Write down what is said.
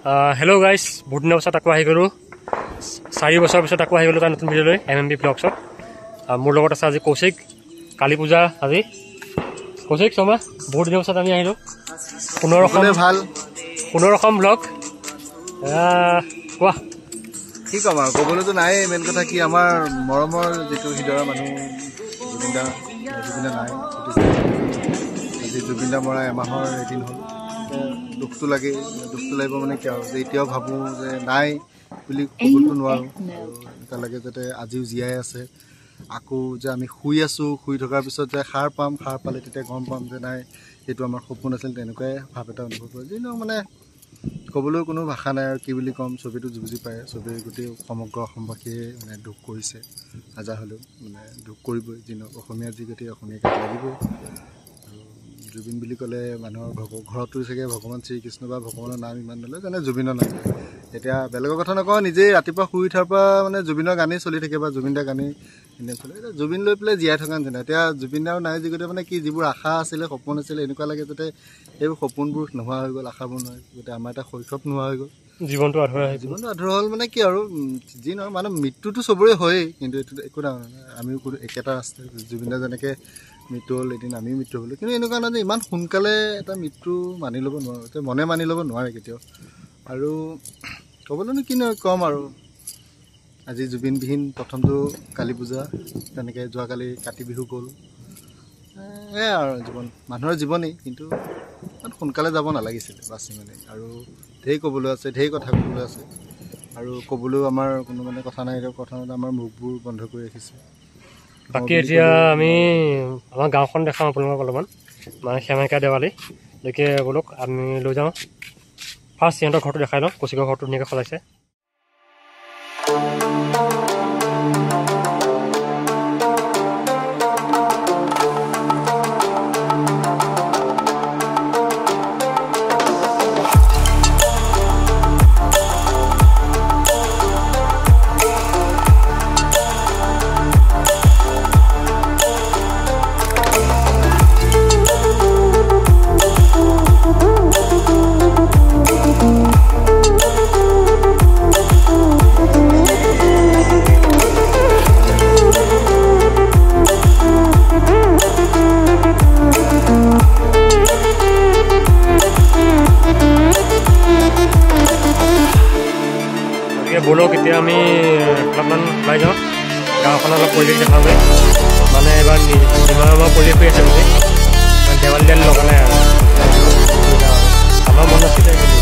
Hello guys, বহুত দিনৰ পিছত আকৌ আহি গ'লো 4 বছৰ পিছত আকৌ আহি গ'লো তাৰ নতুন ভিডিঅ'লৈ MMB ব্লগছত মোৰ লগত আছে আজি কৌশিক কালী পূজা আজি কৌশিক শৰ্মা বহুত দিনৰ পিছত আমি আহিলো পুনৰখন ব্লগ কোৱা কি কম আৰু ক'বলৈতো নাই মেইন কথা কি আমাৰ মৰমৰ যেটো হিদৰা মানুহ জুবিনদা নাই আজি জুবিনদা মৰা এমাহৰ এদিন হ'ল দুখটো লাগিব মানে কি আৰু যে এতিয়াও ভাবোঁ যে নাই বুলি ক'বতো নোৱাৰোঁ এটা লাগে যাতে আজিও জীয়াই আছে আকৌ যে আমি শুই আছোঁ শুই থকাৰ পিছত যে সাৰ পালে তেতিয়া গম পাম যে নাই এইটো আমাৰ সপোন আছিল তেনেকুৱাই ভাৱ এটা অনুভৱ হয় যিনো মানে ক'বলৈ কোনো ভাষা নাই আৰু কি বুলি ক'ম ছবিটো বুজি পায় ছবিৰ গোটেই সমগ্ৰ অসমবাসীয়ে মানে দুখ কৰিছে আজা হ'লেও মানে দুখ কৰিবই যিনো অসমীয়া যি গোটেই অসমীয়া গাত লাগিবই জুবিন বুলি ক'লে মানুহৰ ঘৰতো চাগে ভগৱান শ্ৰীকৃষ্ণ বা ভগৱানৰ নাম ইমান নলয় যেনে জুবিনৰ নাম এতিয়া বেলেগৰ কথা নকওঁ নিজেই ৰাতিপুৱা শুই উঠাৰ পৰা মানে জুবিনৰ গানেই চলি থাকে বা জুবিনদাৰ গানেই এনে চলে এতিয়া জুবিন লৈ পেলাই জীয়াই থকা নিচিনা এতিয়া জুবিনদাও নাই যিগতে মানে কি যিবোৰ আশা আছিলে সপোন আছিলে এনেকুৱা লাগে যাতে এইবোৰ সপোনবোৰ নোহোৱা হৈ গ'ল আশাবোৰ নহয় গতিকে আমাৰ এটা শৈশৱ নোহোৱা হৈ গ'ল জীৱনটো আধৰুৱা হ'ল মানে কি আৰু যি নহয় মানে মৃত্যুটো চবৰে হয়েই কিন্তু এইটো একো ডাঙৰ আমিও একেটা ৰাস্তা জুবিনদা যেনেকৈ মৃত্যু হ'ল এদিন আমিও মৃত্যু হ'লোঁ কিন্তু এনেকুৱা নহয় যে ইমান সোনকালে এটা মৃত্যু মানি ল'ব নোৱাৰোঁ এতিয়া মনে মানি ল'ব নোৱাৰে কেতিয়াও আৰু ক'বলৈনো কিনো ক'ম আৰু আজি জুবিনবিহীন প্ৰথমটো কালী পূজা তেনেকৈ যোৱাকালি কাতি বিহু গ'ল এয়াই আৰু জীৱন মানুহৰ জীৱনেই কিন্তু ইমান সোনকালে যাব নালাগিছিলে বাছি মানে আৰু ঢেৰ ক'বলৈ আছে ঢেৰ কথা ক'বলৈ আছে আৰু ক'বলৈও আমাৰ কোনো মানে কথা নাই কথা আমাৰ মুখবোৰ বন্ধ কৰি ৰাখিছে বাকী এতিয়া আমি আমাৰ গাঁওখন দেখাওঁ আপোনালোকক অলপমান মানে সেমেকা দেৱালী গতিকে বোলক আমি লৈ যাওঁ ফাৰ্ষ্ট সিহঁতৰ ঘৰটো দেখাই লওঁ কৌশিকৰ ঘৰটো ধুনীয়াকৈ সজাইছে বলক এতিয়া আমি অলপমান ওলাই যাওঁ গাঁওখন অলপ পৰিৱেশ দেখাওঁগৈ মানে এবাৰ সীমাৰ পৰিৱেশ হৈ আছে বুলি দেৱালী লগা নাই আৰু আমাৰ মন আছিলে